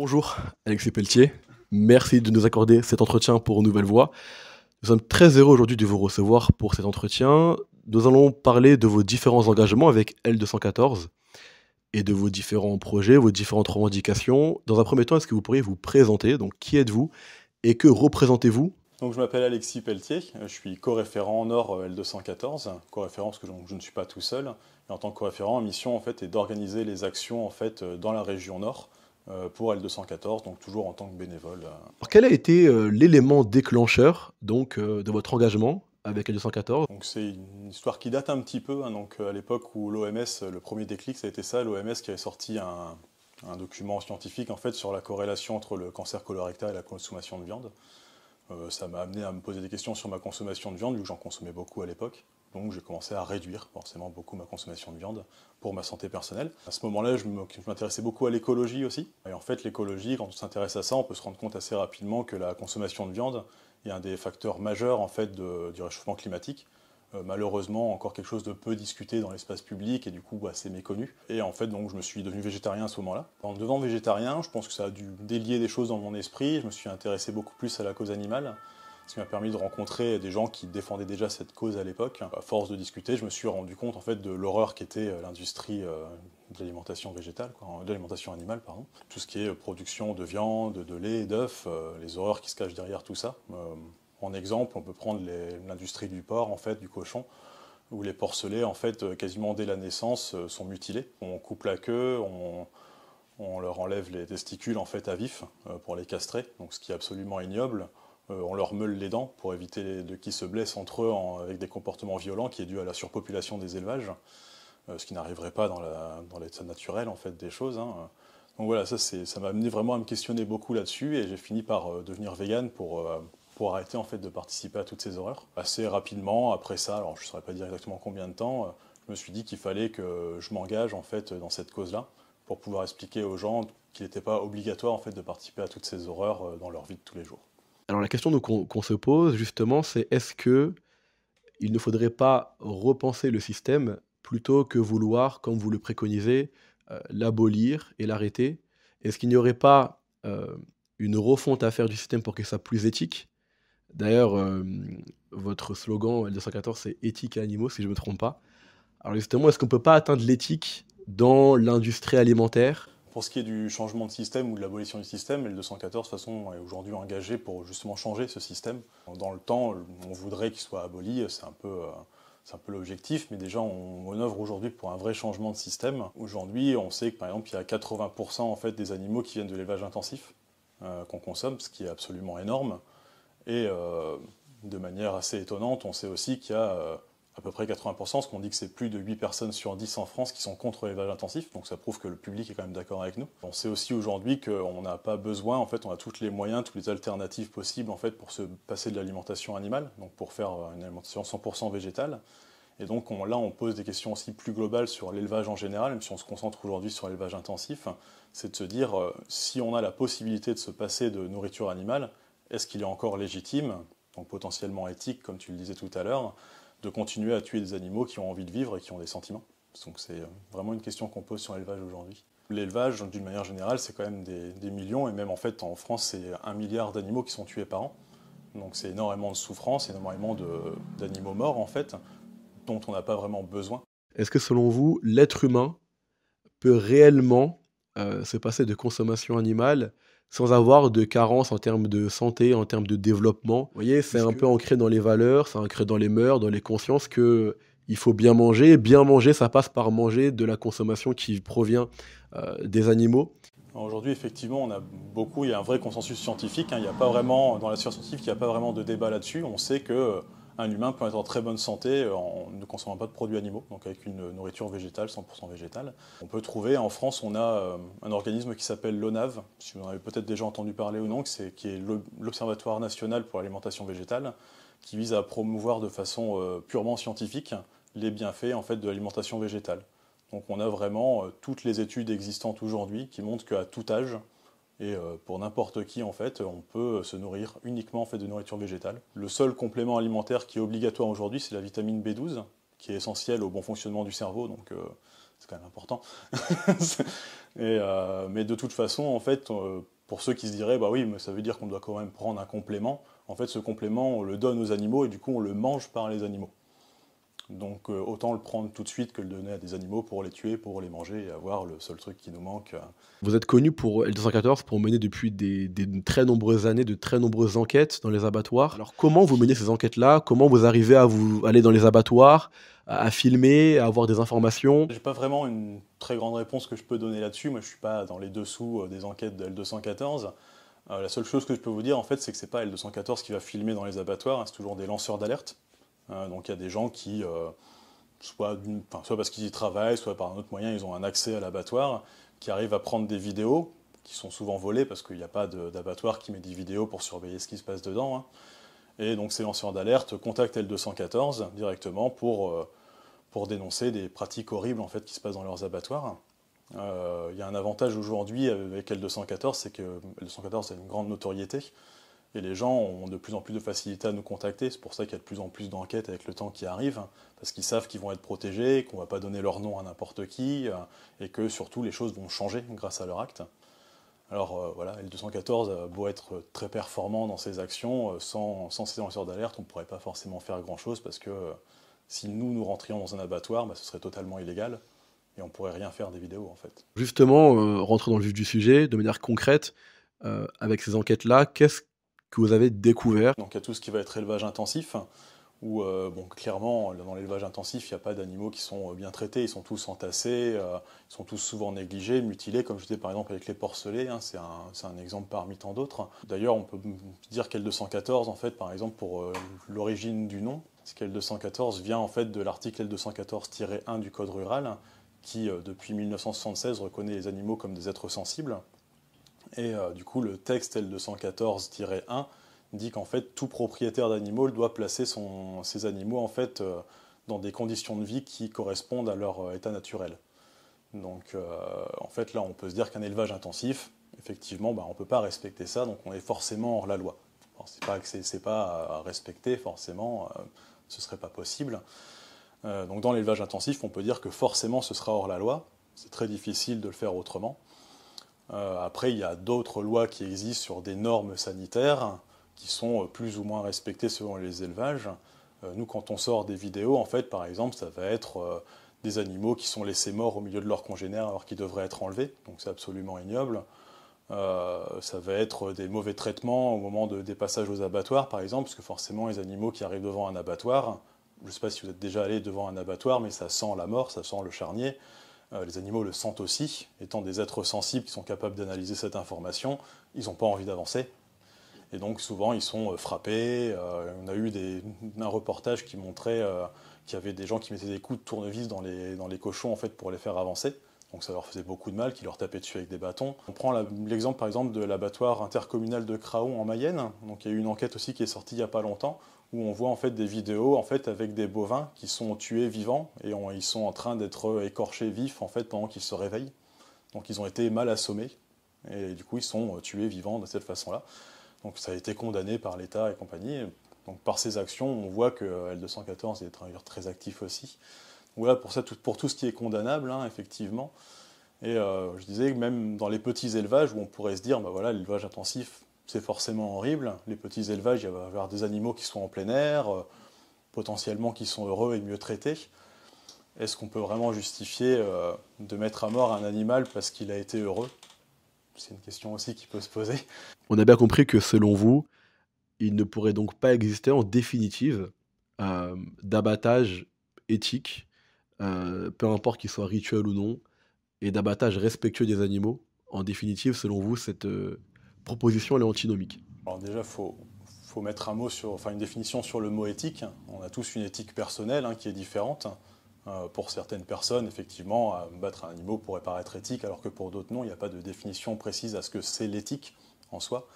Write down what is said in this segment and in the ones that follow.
Bonjour, Alexis Pelletier. Merci de nous accorder cet entretien pour Nouvelle Voix. Nous sommes très heureux aujourd'hui de vous recevoir pour cet entretien. Nous allons parler de vos différents engagements avec L214 et de vos différents projets, vos différentes revendications. Dans un premier temps, est-ce que vous pourriez vous présenter? Donc, qui êtes-vous et que représentez-vous? Donc je m'appelle Alexis Pelletier, je suis co-référent Nord L214, co-référent parce que je ne suis pas tout seul. Et en tant que co-référent, ma mission en fait est d'organiser les actions en fait dans la région Nord pour L214, donc toujours en tant que bénévole. Alors, quel a été l'élément déclencheur de votre engagement avec L214? Donc c'est une histoire qui date un petit peu, hein, donc à l'époque où l'OMS, le premier déclic, ça a été ça, l'OMS qui avait sorti un document scientifique en fait sur la corrélation entre le cancer colorectal et la consommation de viande. Ça m'a amené à me poser des questions sur ma consommation de viande, vu que j'en consommais beaucoup à l'époque. Donc j'ai commencé à réduire forcément beaucoup ma consommation de viande pour ma santé personnelle. À ce moment-là, je m'intéressais beaucoup à l'écologie aussi. Et en fait, l'écologie, quand on s'intéresse à ça, on peut se rendre compte assez rapidement que la consommation de viande est un des facteurs majeurs en fait, du réchauffement climatique. Malheureusement, encore quelque chose de peu discuté dans l'espace public et du coup assez méconnu. Et en fait, donc, je me suis devenu végétarien à ce moment-là. En devenant végétarien, je pense que ça a dû délier des choses dans mon esprit. Je me suis intéressé beaucoup plus à la cause animale, ce qui m'a permis de rencontrer des gens qui défendaient déjà cette cause à l'époque. À force de discuter, je me suis rendu compte en fait de l'horreur qu'était l'industrie de l'alimentation végétale, de l'alimentation animale, pardon. Tout ce qui est production de viande, de lait, d'œufs, les horreurs qui se cachent derrière tout ça. En exemple, on peut prendre l'industrie du porc, en fait, du cochon, où les porcelets, en fait, quasiment dès la naissance, sont mutilés. On coupe la queue, on leur enlève les testicules en fait à vif pour les castrer, donc ce qui est absolument ignoble. On leur meule les dents pour éviter qu'ils se blessent entre eux avec des comportements violents qui est dû à la surpopulation des élevages, ce qui n'arriverait pas dans l'état naturel en fait des choses, hein. Donc voilà, ça m'a amené vraiment à me questionner beaucoup là-dessus et j'ai fini par devenir vegan pour arrêter en fait de participer à toutes ces horreurs. Assez rapidement, après ça, alors je ne saurais pas dire exactement combien de temps, je me suis dit qu'il fallait que je m'engage en fait dans cette cause-là pour pouvoir expliquer aux gens qu'il n'était pas obligatoire en fait de participer à toutes ces horreurs dans leur vie de tous les jours. Alors la question qu'on se pose justement, c'est est-ce que il ne faudrait pas repenser le système plutôt que vouloir, comme vous le préconisez, l'abolir et l'arrêter? Est-ce qu'il n'y aurait pas, une refonte à faire du système pour qu'il soit plus éthique? D'ailleurs, votre slogan L214, c'est «Éthique et animaux», si je ne me trompe pas. Alors justement, est-ce qu'on ne peut pas atteindre l'éthique dans l'industrie alimentaire? Pour ce qui est du changement de système ou de l'abolition du système, le 214 de toute façon est aujourd'hui engagé pour justement changer ce système. Dans le temps, on voudrait qu'il soit aboli, c'est un peu l'objectif, mais déjà on œuvre aujourd'hui pour un vrai changement de système. Aujourd'hui, on sait que par exemple il y a 80% en fait des animaux qui viennent de l'élevage intensif qu'on consomme, ce qui est absolument énorme. Et de manière assez étonnante, on sait aussi qu'il y a à peu près 80%, ce qu'on dit que c'est plus de 8 personnes sur 10 en France qui sont contre l'élevage intensif, donc ça prouve que le public est quand même d'accord avec nous. On sait aussi aujourd'hui qu'on n'a pas besoin, en fait, on a tous les moyens, toutes les alternatives possibles en fait, pour se passer de l'alimentation animale, donc pour faire une alimentation 100% végétale. Et donc là, on pose des questions aussi plus globales sur l'élevage en général, même si on se concentre aujourd'hui sur l'élevage intensif, c'est de se dire, si on a la possibilité de se passer de nourriture animale, est-ce qu'il est encore légitime, donc potentiellement éthique, comme tu le disais tout à l'heure, de continuer à tuer des animaux qui ont envie de vivre et qui ont des sentiments? Donc c'est vraiment une question qu'on pose sur l'élevage aujourd'hui. L'élevage, d'une manière générale, c'est quand même des millions, et même en fait en France, c'est 1 milliard d'animaux qui sont tués par an. Donc c'est énormément de souffrance, énormément d'animaux morts en fait, dont on n'a pas vraiment besoin. Est-ce que selon vous, l'être humain peut réellement, se passer de consommation animale sans avoir de carence en termes de santé, en termes de développement? Vous voyez, c'est un peu ancré dans les valeurs, c'est ancré dans les mœurs, dans les consciences que il faut bien manger. Et bien manger, ça passe par manger de la consommation qui provient, des animaux. Aujourd'hui, effectivement, il y a un vrai consensus scientifique, hein. Il n'y a pas vraiment, dans la science scientifique, il n'y a pas vraiment de débat là-dessus. On sait que un humain peut être en très bonne santé en ne consommant pas de produits animaux, donc avec une nourriture végétale, 100% végétale. On peut trouver, en France, on a un organisme qui s'appelle l'ONAV, si vous en avez peut-être déjà entendu parler ou non, qui est l'Observatoire national pour l'alimentation végétale, qui vise à promouvoir de façon purement scientifique les bienfaits en fait, de l'alimentation végétale. Donc on a vraiment toutes les études existantes aujourd'hui qui montrent qu'à tout âge, et pour n'importe qui en fait, on peut se nourrir uniquement en fait, de nourriture végétale. Le seul complément alimentaire qui est obligatoire aujourd'hui, c'est la vitamine B12, qui est essentielle au bon fonctionnement du cerveau, donc c'est quand même important. Mais de toute façon, en fait, Pour ceux qui se diraient, bah oui, mais ça veut dire qu'on doit quand même prendre un complément, en fait ce complément on le donne aux animaux et du coup on le mange par les animaux. Donc autant le prendre tout de suite que le donner à des animaux pour les tuer, pour les manger et avoir le seul truc qui nous manque. Vous êtes connu pour L214 pour mener depuis des très nombreuses années de très nombreuses enquêtes dans les abattoirs. Alors comment vous menez ces enquêtes-là? Comment vous arrivez à vous aller dans les abattoirs, à filmer, à avoir des informations? J'ai pas vraiment une très grande réponse que je peux donner là-dessus, moi je suis pas dans les dessous des enquêtes de L214. La seule chose que je peux vous dire en fait c'est que c'est pas L214 qui va filmer dans les abattoirs, hein, c'est toujours des lanceurs d'alerte. Donc il y a des gens qui, soit parce qu'ils y travaillent, soit par un autre moyen, ils ont un accès à l'abattoir, qui arrivent à prendre des vidéos, qui sont souvent volées parce qu'il n'y a pas d'abattoir qui met des vidéos pour surveiller ce qui se passe dedans. Hein. Et donc ces lanceurs d'alerte contactent L214 directement pour dénoncer des pratiques horribles en fait, qui se passent dans leurs abattoirs. Il y a un avantage aujourd'hui avec L214, c'est que L214 a une grande notoriété. Et les gens ont de plus en plus de facilité à nous contacter. C'est pour ça qu'il y a de plus en plus d'enquêtes avec le temps qui arrive, parce qu'ils savent qu'ils vont être protégés, qu'on ne va pas donner leur nom à n'importe qui, et que surtout les choses vont changer grâce à leur acte. Alors voilà, L214 a beau être très performant dans ses actions, sans ces lanceurs d'alerte, on ne pourrait pas forcément faire grand-chose, parce que si nous rentrions dans un abattoir, bah, ce serait totalement illégal, et on ne pourrait rien faire des vidéos en fait. Justement, rentrer dans le vif du sujet, de manière concrète, avec ces enquêtes-là, qu'est-ce que vous avez découvert? Donc il y a tout ce qui va être élevage intensif, où bon, clairement, dans l'élevage intensif, il n'y a pas d'animaux qui sont bien traités, ils sont tous entassés, ils sont tous souvent négligés, mutilés, comme je disais par exemple avec les porcelets, hein, c'est un exemple parmi tant d'autres. D'ailleurs, on peut dire qu'L214, en fait, par exemple, pour l'origine du nom, c'est qu'L214 vient en fait de l'article L214-1 du Code rural, qui, depuis 1976, reconnaît les animaux comme des êtres sensibles. Et du coup, le texte L214-1 dit qu'en fait, tout propriétaire d'animaux doit placer ses animaux en fait, dans des conditions de vie qui correspondent à leur état naturel. Donc en fait, là, on peut se dire qu'un élevage intensif, effectivement, bah, on ne peut pas respecter ça, donc on est forcément hors la loi. C'est pas que c'est pas à respecter, forcément, ce ne serait pas possible. Donc dans l'élevage intensif, on peut dire que forcément ce sera hors la loi. C'est très difficile de le faire autrement. Après, il y a d'autres lois qui existent sur des normes sanitaires qui sont plus ou moins respectées selon les élevages. Nous, quand on sort des vidéos, en fait, par exemple, ça va être des animaux qui sont laissés morts au milieu de leurs congénères alors qu'ils devraient être enlevés, donc c'est absolument ignoble. Ça va être des mauvais traitements au moment des passages aux abattoirs, par exemple, parce que forcément, les animaux qui arrivent devant un abattoir, je ne sais pas si vous êtes déjà allé devant un abattoir, mais ça sent la mort, ça sent le charnier. Les animaux le sentent aussi, étant des êtres sensibles qui sont capables d'analyser cette information, ils n'ont pas envie d'avancer. Et donc souvent ils sont frappés. On a eu un reportage qui montrait qu'il y avait des gens qui mettaient des coups de tournevis dans les cochons en fait, pour les faire avancer. Donc ça leur faisait beaucoup de mal, qui leur tapaient dessus avec des bâtons. On prend l'exemple par exemple de l'abattoir intercommunal de Craon en Mayenne. Donc il y a eu une enquête aussi qui est sortie il n'y a pas longtemps, où on voit en fait des vidéos en fait, avec des bovins qui sont tués vivants et ils sont en train d'être écorchés vifs en fait, pendant qu'ils se réveillent. Donc ils ont été mal assommés et du coup ils sont tués vivants de cette façon-là. Donc ça a été condamné par l'État et compagnie. Donc par ces actions, on voit que L214 est très actif aussi. Voilà pour tout ce qui est condamnable, hein, effectivement. Et je disais que même dans les petits élevages où on pourrait se dire, bah voilà, l'élevage intensif, c'est forcément horrible. Les petits élevages, il va y avoir des animaux qui sont en plein air, potentiellement qui sont heureux et mieux traités. Est-ce qu'on peut vraiment justifier de mettre à mort un animal parce qu'il a été heureux? C'est une question aussi qui peut se poser. On a bien compris que selon vous, il ne pourrait donc pas exister en définitive, d'abattage éthique, peu importe qu'il soit rituel ou non, et d'abattage respectueux des animaux. En définitive, selon vous, cette, proposition, elle est antinomique. Alors déjà, faut mettre un mot enfin une définition sur le mot éthique. On a tous une éthique personnelle qui est différente. Pour certaines personnes, effectivement, battre un animal pourrait paraître éthique, alors que pour d'autres, non. Il n'y a pas de définition précise à ce que c'est l'éthique en soi.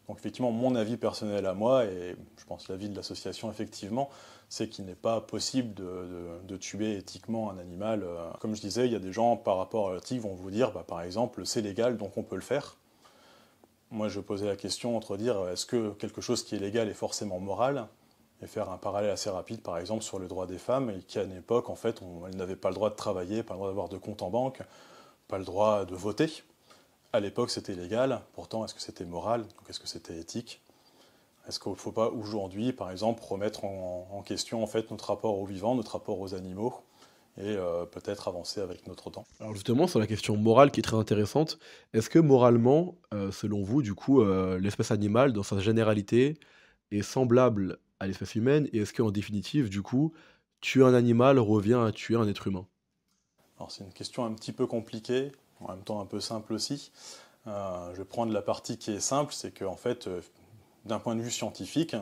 Donc effectivement, mon avis personnel à moi, et je pense l'avis de l'association, effectivement, c'est qu'il n'est pas possible de tuer éthiquement un animal. Comme je disais, il y a des gens, par rapport à l'éthique, vont vous dire, bah, par exemple, c'est légal, donc on peut le faire. Moi, je posais la question entre dire, est-ce que quelque chose qui est légal est forcément moral? Et faire un parallèle assez rapide, par exemple, sur le droit des femmes, et qui à une époque, en fait, elles n'avaient pas le droit de travailler, pas le droit d'avoir de compte en banque, pas le droit de voter. À l'époque, c'était légal. Pourtant, est-ce que c'était moral? Donc, est-ce que c'était éthique? Est-ce qu'il ne faut pas aujourd'hui, par exemple, remettre en question en fait, notre rapport aux vivants, notre rapport aux animaux, et peut-être avancer avec notre temps? Alors justement, sur la question morale qui est très intéressante, est-ce que moralement, selon vous, du coup, l'espèce animale, dans sa généralité, est semblable à l'espèce humaine? Et est-ce qu'en définitive, du coup, tuer un animal revient à tuer un être humain? Alors c'est une question un petit peu compliquée, en même temps un peu simple aussi. Je vais prendre la partie qui est simple, c'est qu'en fait, d'un point de vue scientifique,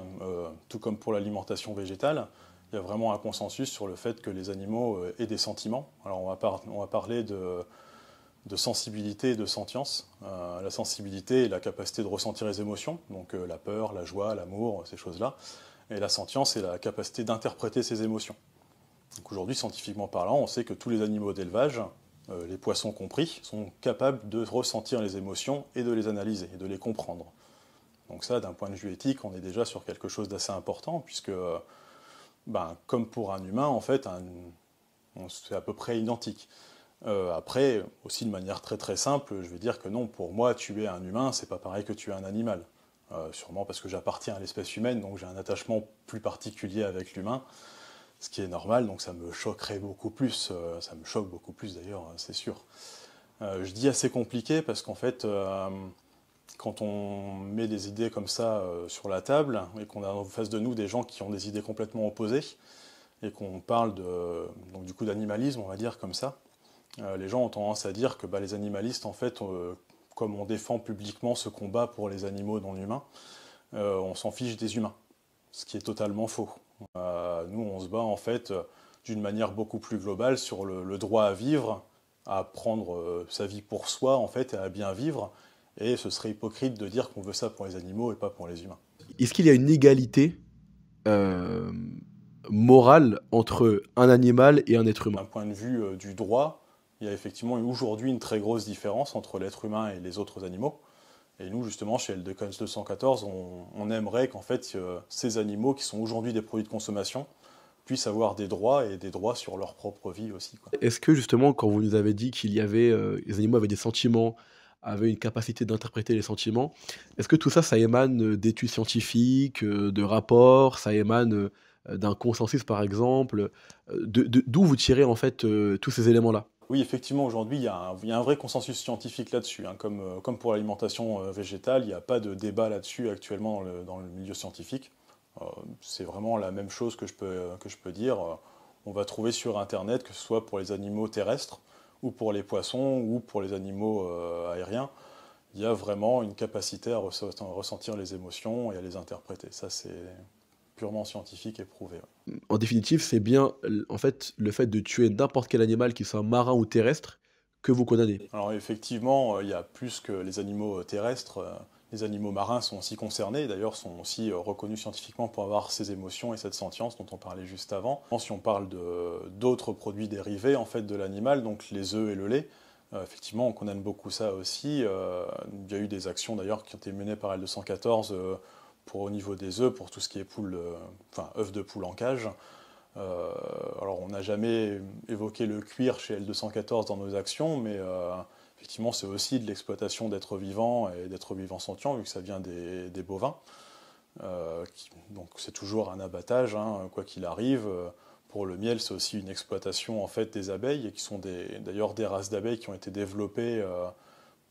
tout comme pour l'alimentation végétale, il y a vraiment un consensus sur le fait que les animaux aient des sentiments. Alors on va parler de sensibilité et de sentience. La sensibilité est la capacité de ressentir les émotions, donc la peur, la joie, l'amour, ces choses-là. Et la sentience est la capacité d'interpréter ces émotions. Donc aujourd'hui, scientifiquement parlant, on sait que tous les animaux d'élevage, les poissons compris, sont capables de ressentir les émotions et de les analyser, et de les comprendre. Donc ça, d'un point de vue éthique, on est déjà sur quelque chose d'assez important, puisque, comme pour un humain, en fait, c'est à peu près identique. Après, aussi de manière très très simple, je vais dire que non, pour moi, tuer un humain, c'est pas pareil que tuer un animal. Sûrement parce que j'appartiens à l'espèce humaine, donc j'ai un attachement plus particulier avec l'humain, ce qui est normal, donc ça me choquerait beaucoup plus, ça me choque beaucoup plus d'ailleurs, c'est sûr. Je dis assez compliqué parce qu'en fait, quand on met des idées comme ça sur la table et qu'on a en face de nous des gens qui ont des idées complètement opposées et qu'on parle donc du coup d'animalisme, on va dire comme ça, les gens ont tendance à dire que les animalistes, en fait, comme on défend publiquement ce combat pour les animaux non humains, on s'en fiche des humains, ce qui est totalement faux. Nous, on se bat en fait d'une manière beaucoup plus globale sur le droit à vivre, à prendre sa vie pour soi, en fait, et à bien vivre. Et ce serait hypocrite de dire qu'on veut ça pour les animaux et pas pour les humains. Est-ce qu'il y a une égalité euh, morale entre un animal et un être humain? D'un point de vue du droit, il y a effectivement aujourd'hui une très grosse différence entre l'être humain et les autres animaux. Et nous, justement, chez LDCONS 214, on aimerait qu'en fait, ces animaux qui sont aujourd'hui des produits de consommation puissent avoir des droits et des droits sur leur propre vie aussi, quoi. Est-ce que justement, quand vous nous avez dit qu'il y avait, les animaux avaient des sentiments, avaient une capacité d'interpréter les sentiments, est-ce que tout ça, ça émane, d'études scientifiques, de rapports, ça émane, d'un consensus par exemple? D'où vous tirez en fait, tous ces éléments-là? Oui, effectivement, aujourd'hui, il y a un vrai consensus scientifique là-dessus, hein. Comme pour l'alimentation végétale, il n'y a pas de débat là-dessus actuellement dans le milieu scientifique. C'est vraiment la même chose que je peux dire. On va trouver sur Internet, que ce soit pour les animaux terrestres, ou pour les poissons, ou pour les animaux aériens, il y a vraiment une capacité à ressentir les émotions et à les interpréter. Ça, c'est purement scientifique et prouvé, ouais. En définitive, c'est bien en fait, le fait de tuer n'importe quel animal, qu'il soit marin ou terrestre, que vous condamnez? Alors effectivement, il y a plus que les animaux terrestres. Les animaux marins sont aussi concernés, d'ailleurs sont aussi reconnus scientifiquement pour avoir ces émotions et cette sentience dont on parlait juste avant. Si on parle d'autres produits dérivés en fait de l'animal, donc les œufs et le lait, effectivement on condamne beaucoup ça aussi. Il y a eu des actions d'ailleurs qui ont été menées par L214 pour au niveau des œufs, pour tout ce qui est œufs de poule en cage. Alors on n'a jamais évoqué le cuir chez L214 dans nos actions, mais effectivement c'est aussi de l'exploitation d'êtres vivants et d'êtres vivants sentients, vu que ça vient des bovins. Donc c'est toujours un abattage, hein, quoi qu'il arrive. Pour le miel, c'est aussi une exploitation en fait des abeilles, et qui sont d'ailleurs des races d'abeilles qui ont été développées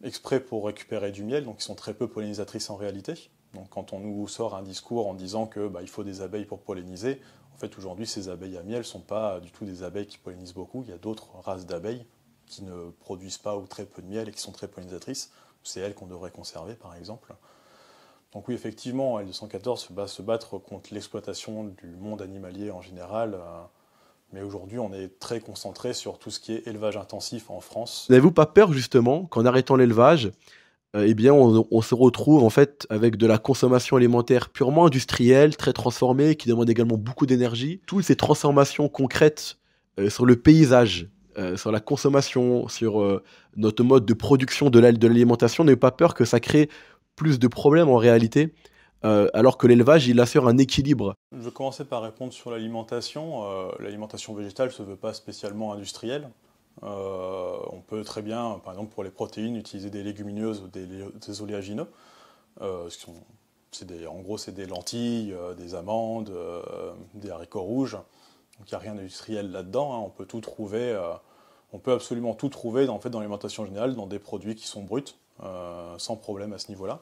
exprès pour récupérer du miel, donc qui sont très peu pollinisatrices en réalité. Donc quand on nous sort un discours en disant que il faut des abeilles pour polliniser, en fait aujourd'hui ces abeilles à miel ne sont pas du tout des abeilles qui pollinisent beaucoup. Il y a d'autres races d'abeilles qui ne produisent pas ou très peu de miel et qui sont très pollinisatrices. C'est elles qu'on devrait conserver par exemple. Donc oui, effectivement, L214 va se battre contre l'exploitation du monde animalier en général, mais aujourd'hui on est très concentré sur tout ce qui est élevage intensif en France. N'avez-vous pas peur justement qu'en arrêtant l'élevage, eh bien, on se retrouve en fait avec de la consommation alimentaire purement industrielle, très transformée, qui demande également beaucoup d'énergie. Toutes ces transformations concrètes sur le paysage, sur la consommation, sur notre mode de production de l'alimentation, n'avez pas peur que ça crée plus de problèmes en réalité, alors que l'élevage, il assure un équilibre? Je vais commencer par répondre sur l'alimentation. L'alimentation végétale ne se veut pas spécialement industrielle. On peut très bien, par exemple pour les protéines, utiliser des légumineuses ou des oléagineux. En gros, c'est des lentilles, des amandes, des haricots rouges. Donc il n'y a rien d'industriel là-dedans, hein. On peut tout trouver, on peut absolument tout trouver en fait, dans l'alimentation générale, dans des produits qui sont bruts, sans problème à ce niveau-là.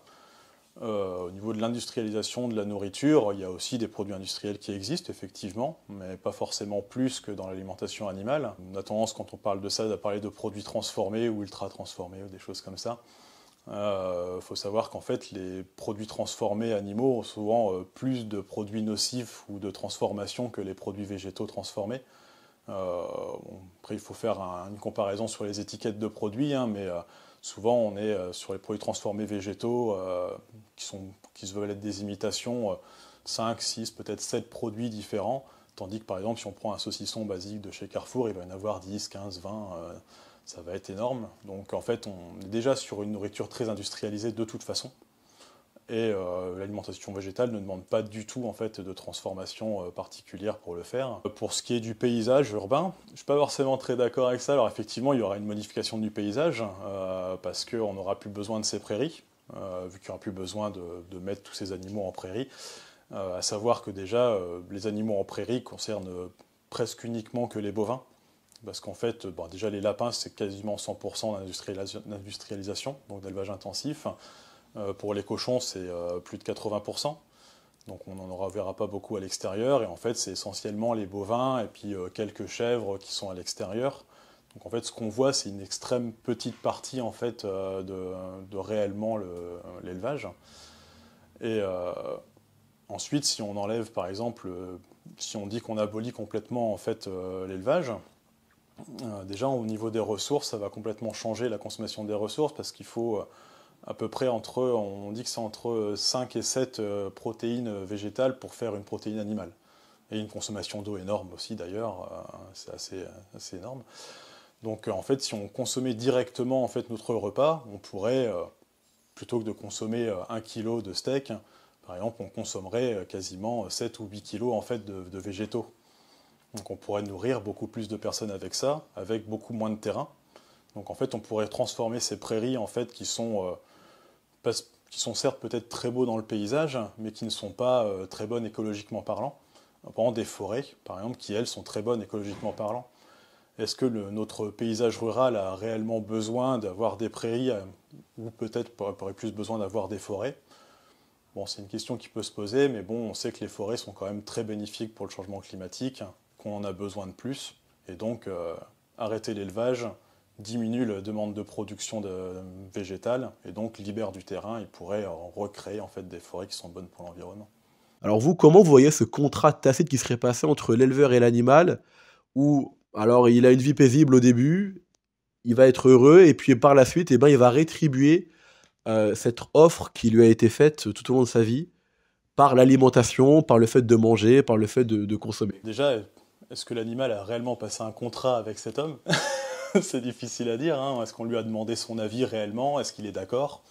Au niveau de l'industrialisation de la nourriture, il y a aussi des produits industriels qui existent, effectivement, mais pas forcément plus que dans l'alimentation animale. On a tendance, quand on parle de ça, à parler de produits transformés ou ultra transformés ou des choses comme ça. Faut savoir qu'en fait, les produits transformés animaux ont souvent plus de produits nocifs ou de transformation que les produits végétaux transformés. Après, il faut faire une comparaison sur les étiquettes de produits, hein, mais souvent on est sur les produits transformés végétaux qui se veulent être des imitations, 5, 6, peut-être 7 produits différents, tandis que par exemple si on prend un saucisson basique de chez Carrefour, il va y en avoir 10, 15, 20, ça va être énorme. Donc en fait on est déjà sur une nourriture très industrialisée de toute façon. Et l'alimentation végétale ne demande pas du tout en fait, de transformation particulière pour le faire. Pour ce qui est du paysage urbain, je ne suis pas forcément très d'accord avec ça. Alors effectivement, il y aura une modification du paysage parce qu'on n'aura plus besoin de ces prairies, vu qu'il n'y aura plus besoin de mettre tous ces animaux en prairie. À savoir que déjà, les animaux en prairie concernent presque uniquement que les bovins. Parce qu'en fait, déjà les lapins, c'est quasiment 100% d'industrialisation, donc d'élevage intensif. Pour les cochons, c'est plus de 80%. Donc on n'en verra pas beaucoup à l'extérieur. Et en fait, c'est essentiellement les bovins et puis quelques chèvres qui sont à l'extérieur. Donc en fait, ce qu'on voit, c'est une extrême petite partie en fait, de réellement l'élevage. Et ensuite, si on enlève, par exemple, si on dit qu'on abolit complètement en fait, l'élevage, déjà au niveau des ressources, ça va complètement changer la consommation des ressources parce qu'il faut à peu près on dit que c'est entre 5 et 7 protéines végétales pour faire une protéine animale. Et une consommation d'eau énorme aussi d'ailleurs, c'est assez énorme. Donc en fait, si on consommait directement en fait, notre repas, on pourrait, plutôt que de consommer 1 kg de steak, par exemple, on consommerait quasiment 7 ou 8 kg en fait, de végétaux. Donc on pourrait nourrir beaucoup plus de personnes avec ça, avec beaucoup moins de terrain. Donc en fait, on pourrait transformer ces prairies en fait, qui sont certes peut-être très beaux dans le paysage, mais qui ne sont pas très bonnes écologiquement parlant. Par exemple, des forêts, par exemple, qui elles sont très bonnes écologiquement parlant. Est-ce que notre paysage rural a réellement besoin d'avoir des prairies ou peut-être aurait plus besoin d'avoir des forêts? Bon, c'est une question qui peut se poser, mais bon, on sait que les forêts sont quand même très bénéfiques pour le changement climatique, qu'on en a besoin de plus, et donc arrêter l'élevage diminue la demande de production végétale, et donc libère du terrain, et pourrait recréer en fait des forêts qui sont bonnes pour l'environnement. Alors vous, comment vous voyez ce contrat tacite qui serait passé entre l'éleveur et l'animal, où alors il a une vie paisible au début, il va être heureux, et puis par la suite, eh ben, il va rétribuer cette offre qui lui a été faite tout au long de sa vie, par l'alimentation, par le fait de manger, par le fait de consommer. Déjà, est-ce que l'animal a réellement passé un contrat avec cet homme? C'est difficile à dire, hein. Est-ce qu'on lui a demandé son avis réellement? Est-ce qu'il est d'accord?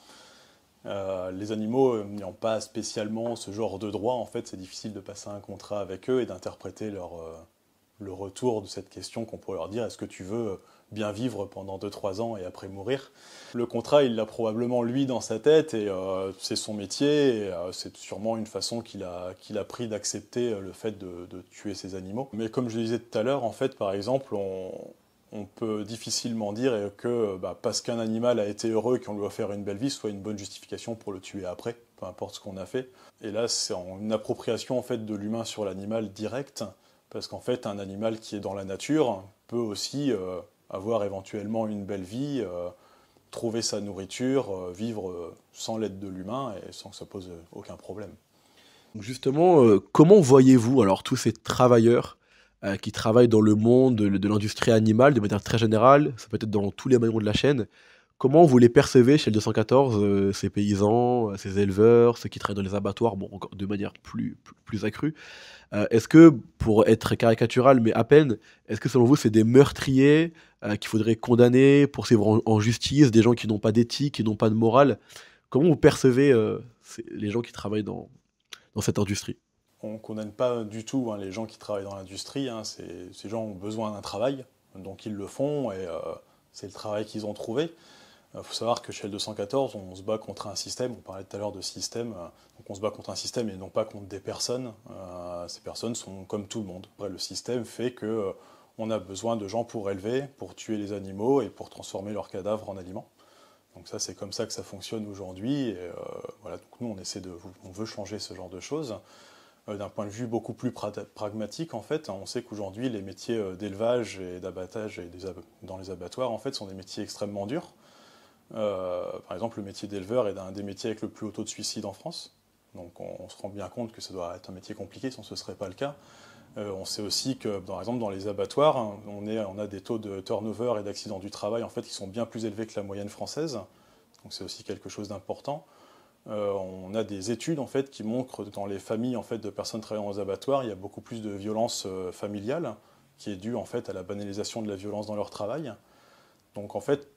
Les animaux n'ayant pas spécialement ce genre de droit, en fait, c'est difficile de passer un contrat avec eux et d'interpréter le retour de cette question qu'on pourrait leur dire, est-ce que tu veux bien vivre pendant 2-3 ans et après mourir? Le contrat, il l'a probablement lui dans sa tête et c'est son métier et c'est sûrement une façon qu'il a pris d'accepter le fait de tuer ces animaux. Mais comme je le disais tout à l'heure, en fait, par exemple, on peut difficilement dire que parce qu'un animal a été heureux et qu'on lui a offert une belle vie, soit une bonne justification pour le tuer après, peu importe ce qu'on a fait. Et là, c'est une appropriation en fait, de l'humain sur l'animal direct, parce qu'en fait, un animal qui est dans la nature peut aussi avoir éventuellement une belle vie, trouver sa nourriture, vivre sans l'aide de l'humain et sans que ça pose aucun problème. Donc justement, comment voyez-vous alors tous ces travailleurs qui travaillent dans le monde de l'industrie animale de manière très générale, ça peut être dans tous les maillons de la chaîne, comment vous les percevez chez le 214, ces paysans, ces éleveurs, ceux qui travaillent dans les abattoirs, bon, encore de manière plus accrue? Est-ce que, pour être caricatural, mais à peine, est-ce que selon vous, c'est des meurtriers qu'il faudrait condamner, poursuivre en justice, des gens qui n'ont pas d'éthique, qui n'ont pas de morale? Comment vous percevez les gens qui travaillent dans cette industrie? On ne condamne pas du tout hein, les gens qui travaillent dans l'industrie. Hein, ces gens ont besoin d'un travail. Donc ils le font et c'est le travail qu'ils ont trouvé. Il faut savoir que chez L214, on se bat contre un système, on parlait tout à l'heure de système, donc on se bat contre un système et non pas contre des personnes. Ces personnes sont comme tout le monde. Après, le système fait que on a besoin de gens pour élever, pour tuer les animaux et pour transformer leurs cadavres en aliments. Donc ça, c'est comme ça que ça fonctionne aujourd'hui. Et voilà, donc nous, on veut changer ce genre de choses. D'un point de vue beaucoup plus pragmatique, en fait, on sait qu'aujourd'hui, les métiers d'élevage et d'abattage dans les abattoirs, en fait, sont des métiers extrêmement durs. Par exemple, le métier d'éleveur est un des métiers avec le plus haut taux de suicide en France. Donc on se rend bien compte que ça doit être un métier compliqué, sinon ce ne serait pas le cas. On sait aussi que, par exemple, dans les abattoirs, hein, on a des taux de turnover et d'accidents du travail en fait, qui sont bien plus élevés que la moyenne française. Donc c'est aussi quelque chose d'important. On a des études en fait, qui montrent que dans les familles en fait, de personnes travaillant aux abattoirs, il y a beaucoup plus de violence familiale, qui est due en fait, à la banalisation de la violence dans leur travail. Donc en fait,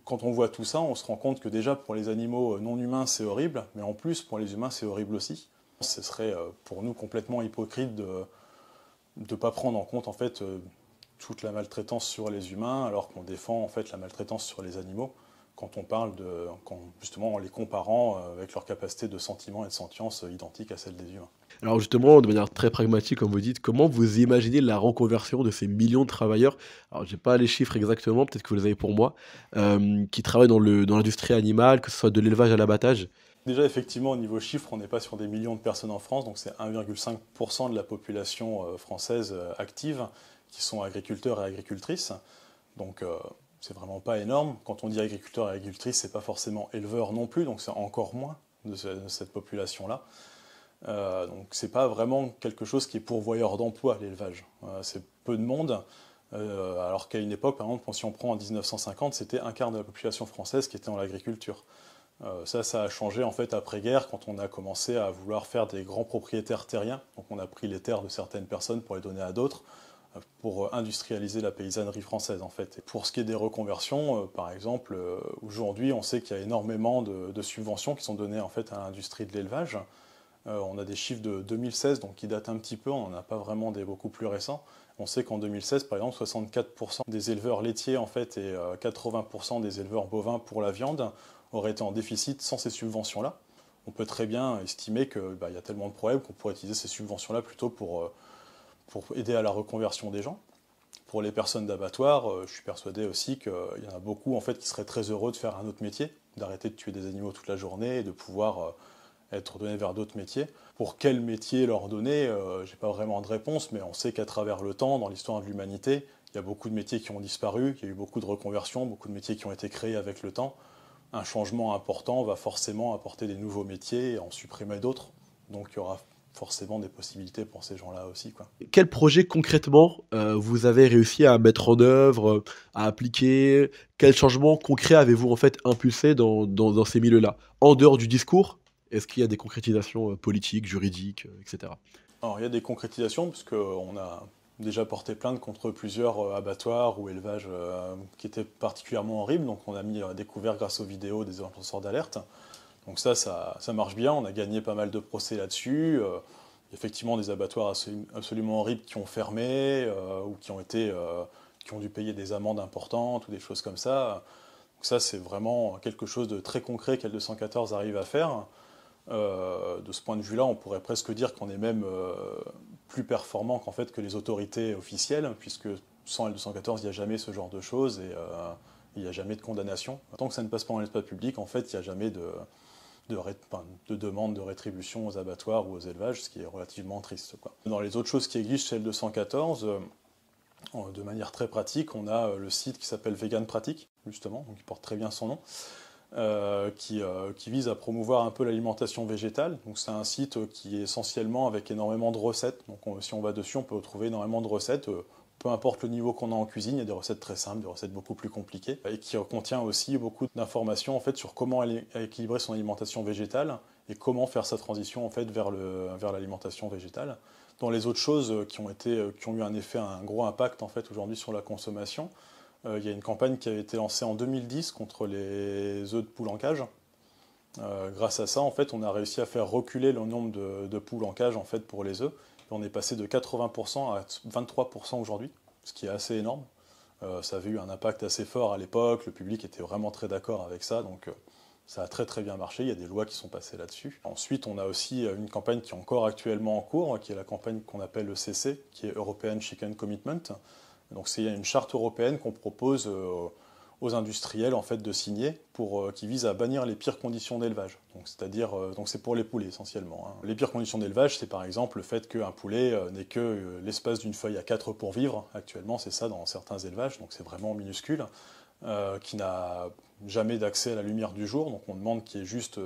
quand on voit tout ça, on se rend compte que déjà pour les animaux non humains c'est horrible, mais en plus pour les humains c'est horrible aussi. Ce serait pour nous complètement hypocrite de ne pas prendre en compte en fait, toute la maltraitance sur les humains, alors qu'on défend en fait, la maltraitance sur les animaux, quand on parle justement en les comparant avec leur capacité de sentiment et de sentience identique à celle des humains. Alors justement, de manière très pragmatique, comme vous dites, comment vous imaginez la reconversion de ces millions de travailleurs? Alors j'ai pas les chiffres exactement, peut-être que vous les avez pour moi, qui travaillent dans l'industrie animale, que ce soit de l'élevage à l'abattage? Déjà, effectivement, au niveau chiffre, on n'est pas sur des millions de personnes en France, donc c'est 1,5% de la population française active qui sont agriculteurs et agricultrices. Donc c'est vraiment pas énorme. Quand on dit agriculteurs et agricultrices, c'est pas forcément éleveurs non plus, donc c'est encore moins de cette population-là. Donc c'est pas vraiment quelque chose qui est pourvoyeur d'emploi, l'élevage. C'est peu de monde, alors qu'à une époque, par exemple, si on prend en 1950, c'était un quart de la population française qui était dans l'agriculture. Ça a changé en fait après-guerre quand on a commencé à vouloir faire des grands propriétaires terriens. Donc on a pris les terres de certaines personnes pour les donner à d'autres, pour industrialiser la paysannerie française en fait. Et pour ce qui est des reconversions, par exemple, aujourd'hui on sait qu'il y a énormément de subventions qui sont données en fait à l'industrie de l'élevage. On a des chiffres de 2016 donc qui datent un petit peu, on n'en a pas vraiment des beaucoup plus récents. On sait qu'en 2016 par exemple 64% des éleveurs laitiers en fait, et 80% des éleveurs bovins pour la viande auraient été en déficit sans ces subventions-là. On peut très bien estimer qu'il y a tellement de problèmes qu'on pourrait utiliser ces subventions-là plutôt pour aider à la reconversion des gens. Pour les personnes d'abattoir, je suis persuadé aussi qu'il y en a beaucoup en fait, qui seraient très heureux de faire un autre métier, d'arrêter de tuer des animaux toute la journée et de pouvoir être donnés vers d'autres métiers. Pour quel métier leur donner, je n'ai pas vraiment de réponse, mais on sait qu'à travers le temps, dans l'histoire de l'humanité, il y a beaucoup de métiers qui ont disparu, il y a eu beaucoup de reconversions, beaucoup de métiers qui ont été créés avec le temps. Un changement important va forcément apporter des nouveaux métiers et en supprimer d'autres. Donc il y aura forcément des possibilités pour ces gens-là aussi, quoi. Quel projet concrètement, vous avez réussi à mettre en œuvre, à appliquer? Quel changement concret avez-vous en fait impulsé dans ces milieux-là? En dehors du discours, est-ce qu'il y a des concrétisations, politiques, juridiques, et cetera? Alors il y a des concrétisations, puisqu'on a déjà porté plainte contre plusieurs abattoirs ou élevages qui étaient particulièrement horribles, donc on a mis à découvert grâce aux vidéos des lanceurs d'alerte. Donc ça marche bien, on a gagné pas mal de procès là-dessus. Effectivement, des abattoirs absolument horribles qui ont fermé ou qui ont dû payer des amendes importantes ou des choses comme ça. Donc ça, c'est vraiment quelque chose de très concret qu'L214 arrive à faire. De ce point de vue-là, on pourrait presque dire qu'on est même plus performant qu'en fait que les autorités officielles, puisque sans L214, il n'y a jamais ce genre de choses et il n'y a jamais de condamnation. Tant que ça ne passe pas dans l'espace public, en fait, il n'y a jamais de demande de rétribution aux abattoirs ou aux élevages, ce qui est relativement triste, quoi. Dans les autres choses qui existent chez L214, de manière très pratique, on a le site qui s'appelle Vegan Pratique, justement, donc il porte très bien son nom, qui vise à promouvoir un peu l'alimentation végétale. Donc c'est un site qui est essentiellement avec énormément de recettes. Donc si on va dessus, on peut trouver énormément de recettes. Peu importe le niveau qu'on a en cuisine, il y a des recettes très simples, des recettes beaucoup plus compliquées, et qui contient aussi beaucoup d'informations en fait, sur comment équilibrer son alimentation végétale et comment faire sa transition en fait, vers l'alimentation végétale. Dans les autres choses qui ont eu un gros impact en fait, aujourd'hui sur la consommation, il y a une campagne qui a été lancée en 2010 contre les œufs de poule en cage. Grâce à ça, en fait, on a réussi à faire reculer le nombre de poules en cage en fait, pour les œufs. On est passé de 80% à 23% aujourd'hui, ce qui est assez énorme. Ça avait eu un impact assez fort à l'époque, le public était vraiment très d'accord avec ça, donc ça a très très bien marché, il y a des lois qui sont passées là-dessus. Ensuite, on a aussi une campagne qui est encore actuellement en cours, qui est la campagne qu'on appelle ECC, qui est European Chicken Commitment. Donc c'est une charte européenne qu'on propose aux industriels en fait de signer qui vise à bannir les pires conditions d'élevage. Donc c'est-à-dire donc c'est pour les poulets essentiellement, hein. Les pires conditions d'élevage, c'est par exemple le fait qu'un poulet n'ait que l'espace d'une feuille à 4 pour vivre. Actuellement, c'est ça dans certains élevages, donc c'est vraiment minuscule. Qui n'a jamais d'accès à la lumière du jour, donc on demande qu'il y ait juste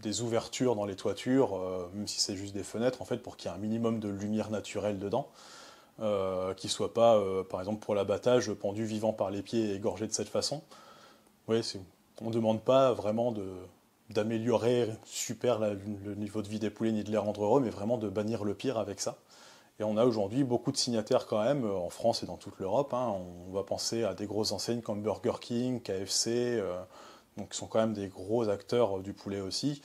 des ouvertures dans les toitures, même si c'est juste des fenêtres, en fait, pour qu'il y ait un minimum de lumière naturelle dedans, qu'il ne soit pas, par exemple pour l'abattage, pendu vivant par les pieds et égorgé de cette façon. Oui, on ne demande pas vraiment d'améliorer super le niveau de vie des poulets ni de les rendre heureux, mais vraiment de bannir le pire avec ça. Et on a aujourd'hui beaucoup de signataires quand même, en France et dans toute l'Europe, hein. On va penser à des grosses enseignes comme Burger King, KFC, donc qui sont quand même des gros acteurs du poulet aussi.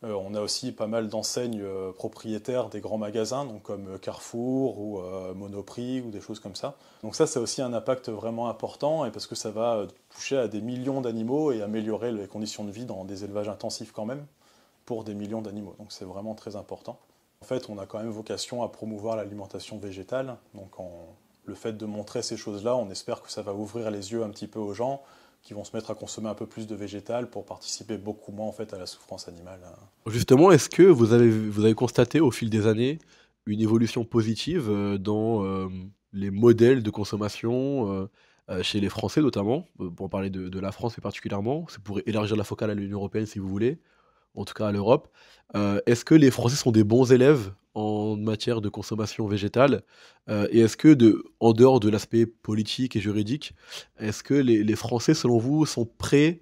On a aussi pas mal d'enseignes propriétaires des grands magasins, donc comme Carrefour ou Monoprix ou des choses comme ça. Donc ça aussi un impact vraiment important, et parce que ça va toucher à des millions d'animaux et améliorer les conditions de vie dans des élevages intensifs quand même, pour des millions d'animaux. Donc c'est vraiment très important. En fait, on a quand même vocation à promouvoir l'alimentation végétale. Donc, le fait de montrer ces choses-là, on espère que ça va ouvrir les yeux un petit peu aux gens qui vont se mettre à consommer un peu plus de végétal pour participer beaucoup moins en fait à la souffrance animale. Justement, est-ce que vous avez constaté au fil des années une évolution positive dans les modèles de consommation chez les Français notamment, pour parler de la France plus particulièrement, c'est pour élargir la focale à l'Union européenne si vous voulez, en tout cas à l'Europe. Est-ce que les Français sont des bons élèves en matière de consommation végétale? Et est-ce que en dehors de l'aspect politique et juridique, est-ce que les Français, selon vous, sont prêts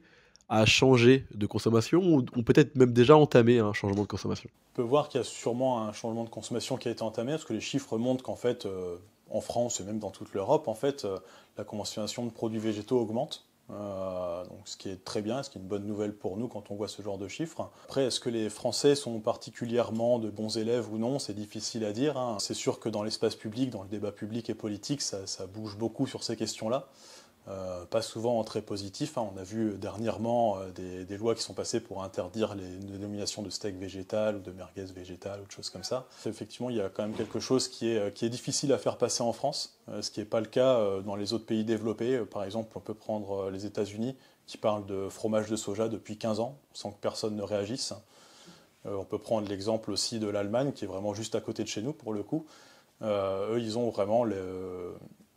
à changer de consommation ou peut-être même déjà entamé un changement de consommation? On peut voir qu'il y a sûrement un changement de consommation qui a été entamé, parce que les chiffres montrent qu'en fait, en France et même dans toute l'Europe, en fait, la consommation de produits végétaux augmente. Donc, ce qui est très bien, ce qui est une bonne nouvelle pour nous quand on voit ce genre de chiffres. Après, est-ce que les Français sont particulièrement de bons élèves ou non? C'est difficile à dire, hein. C'est sûr que dans l'espace public, dans le débat public et politique, ça bouge beaucoup sur ces questions-là. Pas souvent en très positif, hein. On a vu dernièrement des lois qui sont passées pour interdire les dénominations de steak végétal ou de merguez végétal ou de choses comme ça. Effectivement, il y a quand même quelque chose qui est difficile à faire passer en France, ce qui n'est pas le cas dans les autres pays développés. Par exemple, on peut prendre les États-Unis qui parlent de fromage de soja depuis 15 ans sans que personne ne réagisse. On peut prendre l'exemple aussi de l'Allemagne qui est vraiment juste à côté de chez nous pour le coup. Eux, ils ont vraiment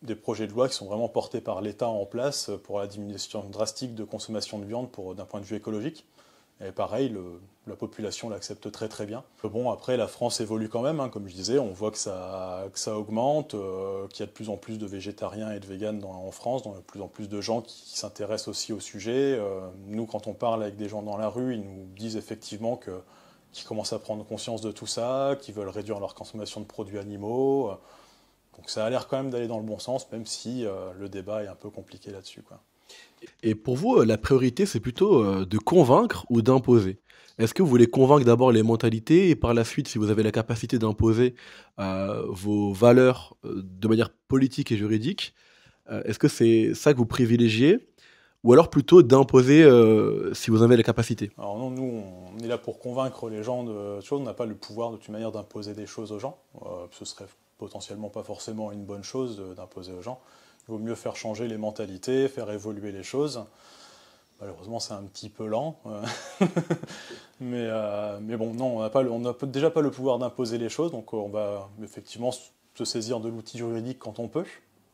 des projets de loi qui sont vraiment portés par l'État en place pour la diminution drastique de consommation de viande d'un point de vue écologique. Et pareil, la population l'accepte très très bien. Bon, après, la France évolue quand même, hein, comme je disais, on voit que ça augmente, qu'il y a de plus en plus de végétariens et de véganes en France, de plus en plus de gens qui s'intéressent aussi au sujet. Nous, quand on parle avec des gens dans la rue, ils nous disent effectivement qu'ils commencent à prendre conscience de tout ça, qu'ils veulent réduire leur consommation de produits animaux. Donc ça a l'air quand même d'aller dans le bon sens, même si le débat est un peu compliqué là-dessus, quoi. Et pour vous, la priorité, c'est plutôt de convaincre ou d'imposer? Est-ce que vous voulez convaincre d'abord les mentalités et par la suite, si vous avez la capacité d'imposer vos valeurs de manière politique et juridique, est-ce que c'est ça que vous privilégiez? Ou alors plutôt d'imposer si vous en avez la capacité? Alors non, nous, on est là pour convaincre les gens de choses, on n'a pas le pouvoir de toute manière d'imposer des choses aux gens. Ce serait potentiellement pas forcément une bonne chose d'imposer aux gens. Il vaut mieux faire changer les mentalités, faire évoluer les choses. Malheureusement, c'est un petit peu lent. Mais bon, non, on n'a déjà pas le pouvoir d'imposer les choses, donc on va effectivement se saisir de l'outil juridique quand on peut,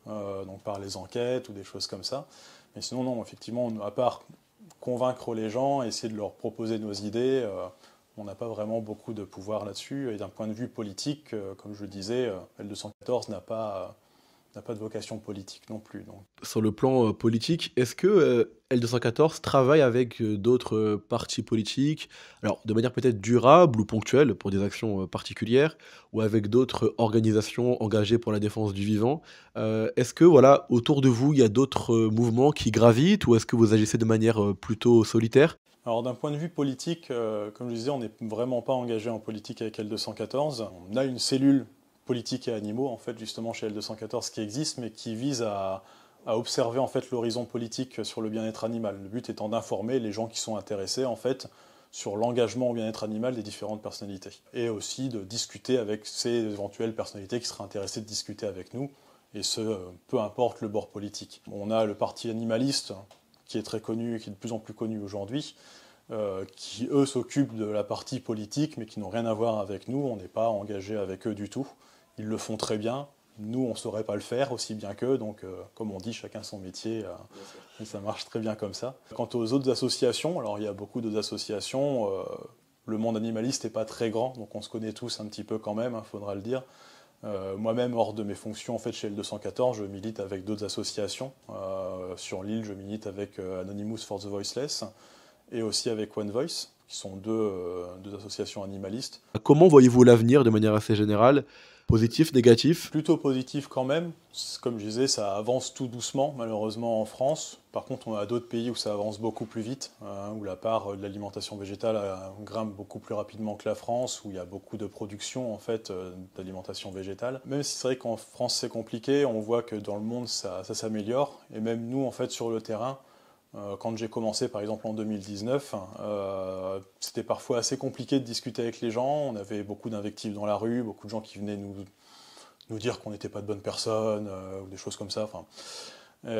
donc par les enquêtes ou des choses comme ça. Mais sinon, non, effectivement, à part convaincre les gens, essayer de leur proposer nos idées, on n'a pas vraiment beaucoup de pouvoir là-dessus. Et d'un point de vue politique, comme je le disais, L214 n'a pas de vocation politique non plus. Donc. Sur le plan politique, est-ce que L214 travaille avec d'autres partis politiques, alors de manière peut-être durable ou ponctuelle pour des actions particulières, ou avec d'autres organisations engagées pour la défense du vivant? Est-ce que voilà, autour de vous, il y a d'autres mouvements qui gravitent, ou est-ce que vous agissez de manière plutôt solitaire? Alors d'un point de vue politique, comme je disais, on n'est vraiment pas engagé en politique avec L214. On a une cellule politique et animaux, en fait, justement chez L214 qui existe, mais qui vise à à observer en fait l'horizon politique sur le bien-être animal. Le but étant d'informer les gens qui sont intéressés en fait sur l'engagement au bien-être animal des différentes personnalités. Et aussi de discuter avec ces éventuelles personnalités qui seraient intéressées de discuter avec nous, et ce, peu importe le bord politique. On a le parti animaliste, qui est très connu, qui est de plus en plus connu aujourd'hui, qui eux s'occupent de la partie politique, mais qui n'ont rien à voir avec nous, on n'est pas engagé avec eux du tout. Ils le font très bien, nous on ne saurait pas le faire aussi bien qu'eux, donc comme on dit, chacun son métier, et ça marche très bien comme ça. Quant aux autres associations, alors il y a beaucoup d'autres associations, le monde animaliste n'est pas très grand, donc on se connaît tous un petit peu quand même, faudra le dire. Moi-même, hors de mes fonctions en fait, chez L214, je milite avec d'autres associations. Sur l'île, je milite avec Anonymous for the Voiceless et aussi avec One Voice, qui sont deux associations animalistes. Comment voyez-vous l'avenir de manière assez générale? Positif, négatif? Plutôt positif quand même. Comme je disais, ça avance tout doucement, malheureusement en France. Par contre, on a d'autres pays où ça avance beaucoup plus vite, où la part de l'alimentation végétale grimpe beaucoup plus rapidement que la France, où il y a beaucoup de production en fait, d'alimentation végétale. Même si c'est vrai qu'en France c'est compliqué, on voit que dans le monde ça s'améliore. Et même nous, en fait, sur le terrain, quand j'ai commencé par exemple en 2019, c'était parfois assez compliqué de discuter avec les gens, on avait beaucoup d'invectives dans la rue, beaucoup de gens qui venaient nous dire qu'on n'était pas de bonnes personnes, ou des choses comme ça. Enfin,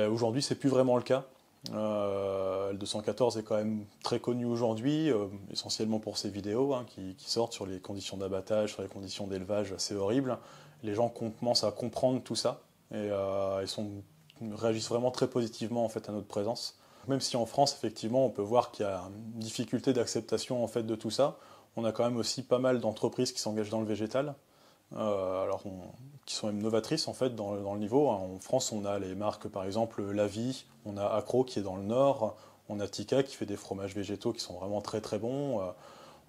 aujourd'hui c'est plus vraiment le cas. Le 214 est quand même très connu aujourd'hui, essentiellement pour ses vidéos qui sortent sur les conditions d'abattage, sur les conditions d'élevage assez horribles. Les gens commencent à comprendre tout ça, et ils réagissent vraiment très positivement en fait, à notre présence. Même si en France, effectivement, on peut voir qu'il y a une difficulté d'acceptation en fait, de tout ça, on a quand même aussi pas mal d'entreprises qui s'engagent dans le végétal, qui sont même novatrices en fait, dans le niveau. En France, on a les marques, par exemple, La Vie, on a Accro qui est dans le Nord, on a Tika qui fait des fromages végétaux qui sont vraiment très très bons.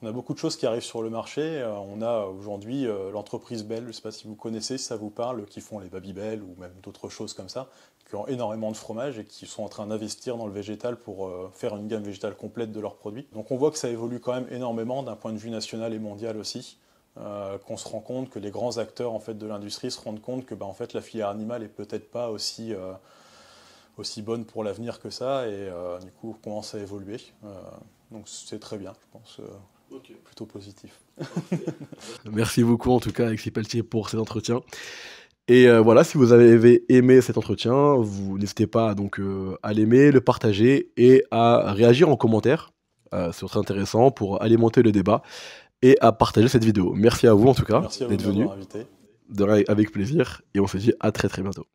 On a beaucoup de choses qui arrivent sur le marché. On a aujourd'hui l'entreprise Belle, je ne sais pas si vous connaissez, si ça vous parle, qui font les Babybel ou même d'autres choses comme ça, qui ont énormément de fromage et qui sont en train d'investir dans le végétal pour faire une gamme végétale complète de leurs produits. Donc on voit que ça évolue quand même énormément d'un point de vue national et mondial aussi, qu'on se rend compte que les grands acteurs en fait, de l'industrie se rendent compte que en fait, la filière animale est peut-être pas aussi bonne pour l'avenir que ça, et du coup on commence à évoluer. Donc c'est très bien, je pense. Okay. Plutôt positif. Merci beaucoup en tout cas Alexis Pelletier pour cet entretien. Et voilà, si vous avez aimé cet entretien, vous n'hésitez pas donc à l'aimer, le partager et à réagir en commentaire. C'est très intéressant pour alimenter le débat et à partager cette vidéo. Merci à vous en tout cas d'être venu. Invité. Avec plaisir, et on se dit à très très bientôt.